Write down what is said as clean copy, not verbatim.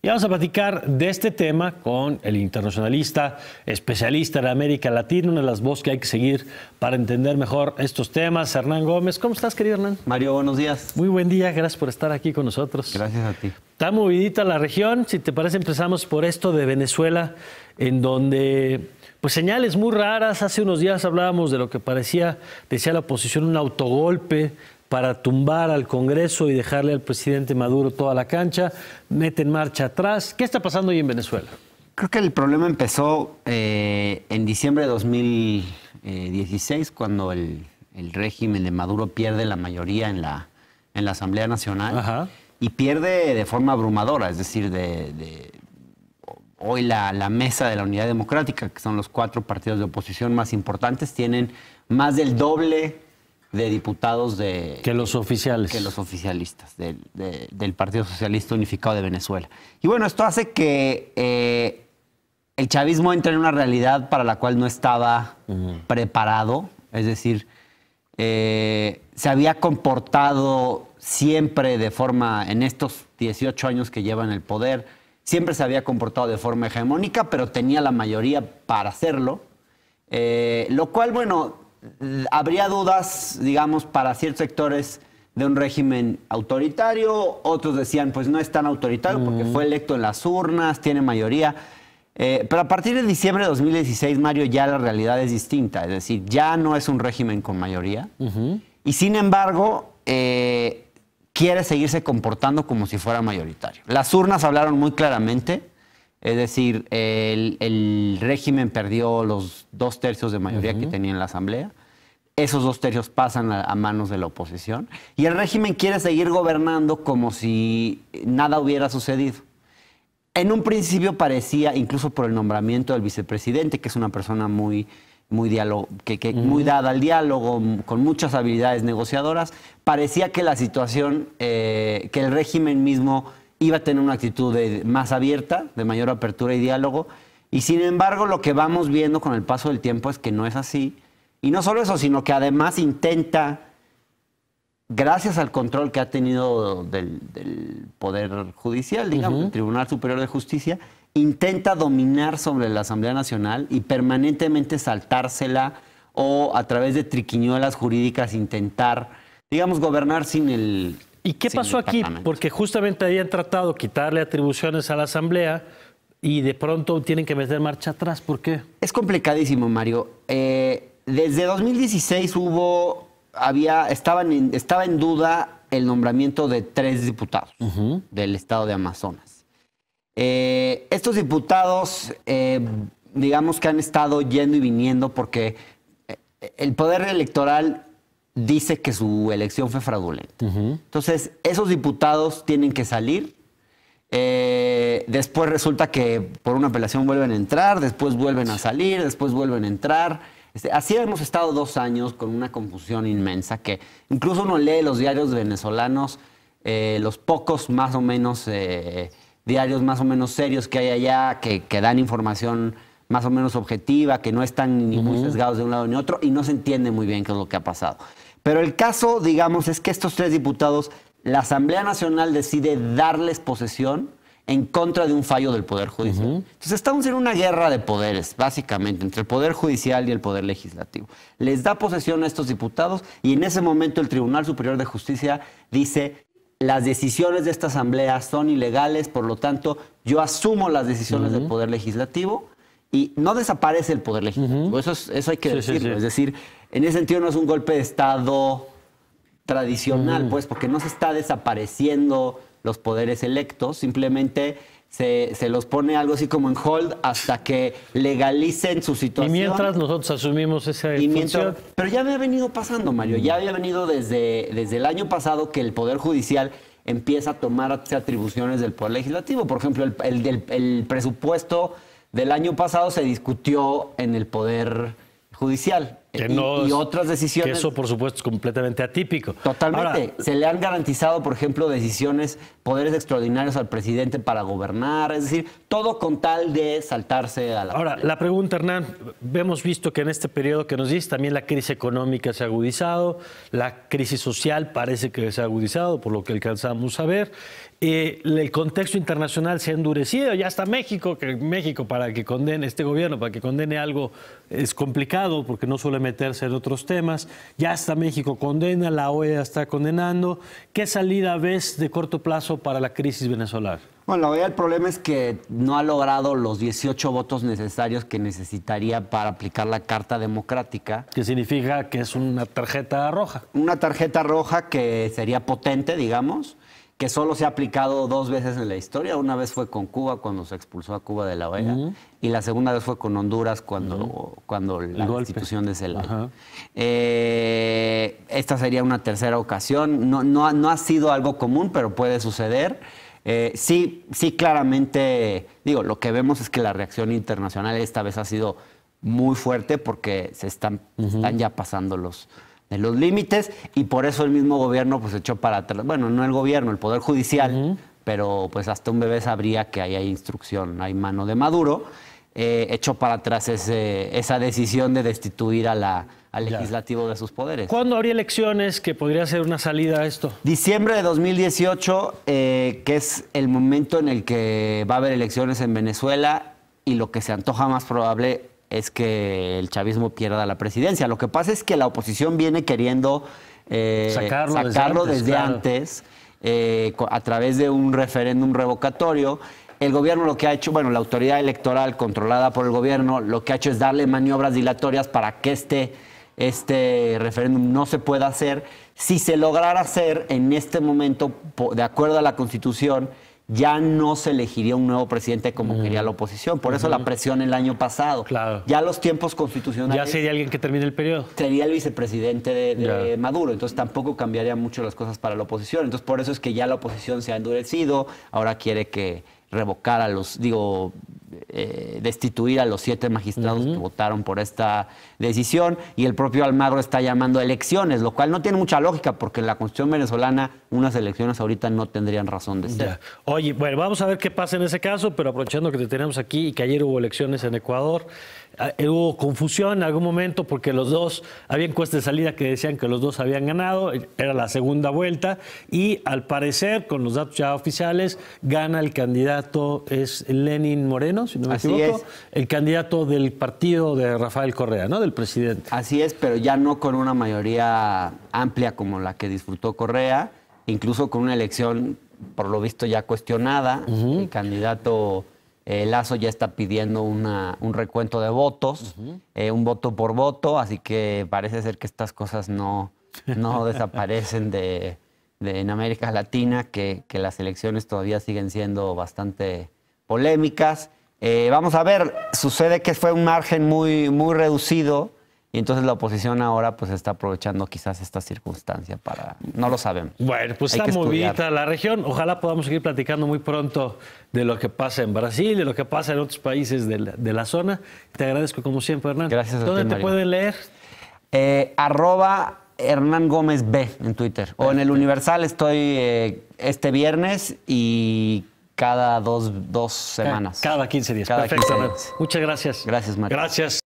vamos a platicar de este tema con el internacionalista, especialista en América Latina, una de las voces que hay que seguir para entender mejor estos temas. Hernán Gómez, ¿cómo estás, querido Hernán? Mario, buenos días. Muy buen día, gracias por estar aquí con nosotros. Gracias a ti. Está movidita la región. Si te parece, empezamos por esto de Venezuela, en donde pues señales muy raras. Hace unos días hablábamos de lo que parecía, decía la oposición, un autogolpe para tumbar al Congreso y dejarle al presidente Maduro toda la cancha. Meten marcha atrás. ¿Qué está pasando hoy en Venezuela? Creo que el problema empezó en diciembre de 2016, cuando el régimen de Maduro pierde la mayoría en la Asamblea Nacional. Ajá. Y pierde de forma abrumadora, es decir, hoy la mesa de la Unidad Democrática, que son los 4 partidos de oposición más importantes, tienen más del doble de diputados que los oficiales. Que los oficialistas del Partido Socialista Unificado de Venezuela. Y bueno, esto hace que el chavismo entre en una realidad para la cual no estaba preparado, es decir, se había comportado siempre de forma, en estos 18 años que lleva en el poder, siempre se había comportado de forma hegemónica, pero tenía la mayoría para hacerlo, lo cual, bueno, habría dudas, digamos, para ciertos sectores de un régimen autoritario. Otros decían, pues no es tan autoritario porque fue electo en las urnas, tiene mayoría. Pero a partir de diciembre de 2016, Mario, ya la realidad es distinta. Es decir, ya no es un régimen con mayoría. Y sin embargo, quiere seguirse comportando como si fuera mayoritario. Las urnas hablaron muy claramente. Es decir, el régimen perdió los 2/3 de mayoría que tenía en la Asamblea. Esos 2/3 pasan a manos de la oposición. Y el régimen quiere seguir gobernando como si nada hubiera sucedido. En un principio parecía, incluso por el nombramiento del vicepresidente, que es una persona muy dada al diálogo, con muchas habilidades negociadoras, parecía que la situación, que el régimen mismo iba a tener una actitud más abierta, de mayor apertura y diálogo. Y sin embargo, lo que vamos viendo con el paso del tiempo es que no es así. Y no solo eso, sino que además intenta, gracias al control que ha tenido del Poder Judicial, digamos, el Tribunal Superior de Justicia, intenta dominar sobre la Asamblea Nacional y permanentemente saltársela o a través de triquiñuelas jurídicas intentar, digamos, gobernar sin el... ¿Y qué pasó aquí? Porque justamente habían tratado de quitarle atribuciones a la Asamblea y de pronto tienen que meter marcha atrás. ¿Por qué? Es complicadísimo, Mario. Desde 2016 estaba en duda el nombramiento de 3 diputados del estado de Amazonas. Estos diputados, digamos que han estado yendo y viniendo porque el poder electoral dice que su elección fue fraudulenta. Entonces, esos diputados tienen que salir. Después resulta que por una apelación vuelven a entrar, después vuelven a salir, después vuelven a entrar. Así hemos estado 2 años con una confusión inmensa que incluso uno lee los diarios venezolanos, los pocos más o menos diarios más o menos serios que hay allá, que dan información más o menos objetiva, que no están ni muy sesgados de un lado ni otro, y no se entiende muy bien qué es lo que ha pasado. Pero el caso, digamos, es que estos 3 diputados, la Asamblea Nacional decide darles posesión en contra de un fallo del Poder Judicial. Entonces estamos en una guerra de poderes, básicamente, entre el Poder Judicial y el Poder Legislativo. Les da posesión a estos diputados y en ese momento el Tribunal Superior de Justicia dice: las decisiones de esta Asamblea son ilegales, por lo tanto, yo asumo las decisiones del Poder Legislativo. Y no desaparece el Poder Legislativo, eso hay que decirlo. Es decir, en ese sentido no es un golpe de Estado tradicional, pues, porque no se está desapareciendo los poderes electos, simplemente se los pone algo así como en hold hasta que legalicen su situación. Y mientras nosotros asumimos esa función. Pero ya había venido pasando, Mario, ya había venido desde el año pasado que el Poder Judicial empieza a tomar atribuciones del Poder Legislativo. Por ejemplo, el presupuesto del año pasado se discutió en el Poder Judicial. y otras decisiones. Que eso, por supuesto, es completamente atípico. Totalmente. Ahora, se le han garantizado, por ejemplo, decisiones, poderes extraordinarios al presidente para gobernar, es decir, todo con tal de saltarse a la... Ahora, la pregunta, Hernán, hemos visto que en este periodo que nos dices también la crisis económica se ha agudizado, la crisis social parece que se ha agudizado, por lo que alcanzamos a ver. El contexto internacional se ha endurecido, ya está México, que México para que condene, este gobierno, para que condene algo es complicado porque no suele meterse en otros temas, ya está México condena, la OEA está condenando. ¿Qué salida ves de corto plazo para la crisis venezolana? Bueno, la OEA, el problema es que no ha logrado los 18 votos necesarios que necesitaría para aplicar la Carta Democrática. ¿Qué significa que es una tarjeta roja? Una tarjeta roja que sería potente, digamos, que solo se ha aplicado 2 veces en la historia. Una vez fue con Cuba, cuando se expulsó a Cuba de la OEA, y la segunda vez fue con Honduras, cuando la destitución de Zelaya. Esta sería una tercera ocasión. No ha sido algo común, pero puede suceder. Sí, claramente, digo, lo que vemos es que la reacción internacional esta vez ha sido muy fuerte porque se están ya pasando de los límites, y por eso el mismo gobierno pues echó para atrás, bueno, no el gobierno, el Poder Judicial, pero pues hasta un bebé sabría que ahí hay instrucción, hay mano de Maduro, echó para atrás esa decisión de destituir al legislativo de sus poderes. ¿Cuándo habría elecciones que podría ser una salida a esto? Diciembre de 2018, que es el momento en el que va a haber elecciones en Venezuela, y lo que se antoja más probable es que el chavismo pierda la presidencia. Lo que pasa es que la oposición viene queriendo sacarlo desde antes, a través de un referéndum revocatorio. El gobierno lo que ha hecho, bueno, la autoridad electoral controlada por el gobierno, lo que ha hecho es darle maniobras dilatorias para que este referéndum no se pueda hacer. Si se lograra hacer en este momento, de acuerdo a la Constitución, ya no se elegiría un nuevo presidente como quería la oposición. Por eso la presión el año pasado. Claro. Ya los tiempos constitucionales... Ya sería alguien que termine el periodo. Sería el vicepresidente de Maduro. Entonces tampoco cambiaría mucho las cosas para la oposición. Entonces por eso es que ya la oposición se ha endurecido. Ahora quiere que revocar destituir a los 7 magistrados que votaron por esta decisión, y el propio Almagro está llamando a elecciones, lo cual no tiene mucha lógica porque en la Constitución venezolana unas elecciones ahorita no tendrían razón de ser. Ya. Oye, bueno, vamos a ver qué pasa en ese caso, pero aprovechando que te tenemos aquí y que ayer hubo elecciones en Ecuador, hubo confusión en algún momento porque los dos, había encuestas de salida que decían que los dos habían ganado, era la segunda vuelta, y al parecer, con los datos ya oficiales, gana el candidato, es Lenín Moreno, si no me equivoco, el candidato del partido de Rafael Correa, ¿no? Del presidente. Así es, pero ya no con una mayoría amplia como la que disfrutó Correa, incluso con una elección, por lo visto, ya cuestionada. El candidato Lazo ya está pidiendo un recuento de votos, un voto por voto, así que parece ser que estas cosas no desaparecen en América Latina, que las elecciones todavía siguen siendo bastante polémicas. Vamos a ver, sucede que fue un margen muy, muy reducido, y entonces la oposición ahora pues está aprovechando quizás esta circunstancia para... No lo sabemos. Bueno, pues está movidita la región. Ojalá podamos seguir platicando muy pronto de lo que pasa en Brasil, de lo que pasa en otros países de la zona. Te agradezco como siempre, Hernán. Gracias a ti, ¿Dónde te Mario. pueden leer? Hernán Gómez B en Twitter. O en el Universal estoy este viernes y cada dos semanas. Cada 15 días. Cada Perfecto. 15 días. Muchas gracias. Gracias, Mario. Gracias.